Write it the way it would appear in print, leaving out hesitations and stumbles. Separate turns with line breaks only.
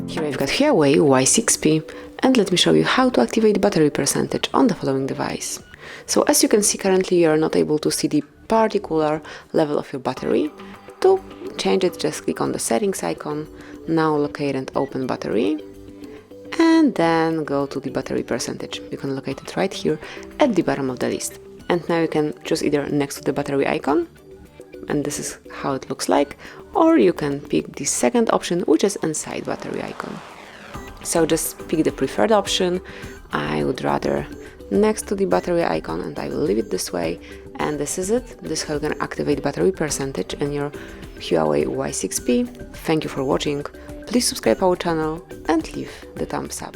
Here I've got HUAWEI Y6P, and let me show you how to activate battery percentage on the following device. So as you can see, currently you are not able to see the particular level of your battery. To change it, just click on the settings icon, now locate and open battery, and then go to the battery percentage. You can locate it right here at the bottom of the list. And now you can choose either next to the battery icon, and this is how it looks like, or you can pick the second option, which is inside battery icon. So just pick the preferred option. I would rather next to the battery icon, and I will leave it this way. And this is it. This is how you can activate battery percentage in your HUAWEI Y6P. Thank you for watching. Please subscribe our channel and leave the thumbs up.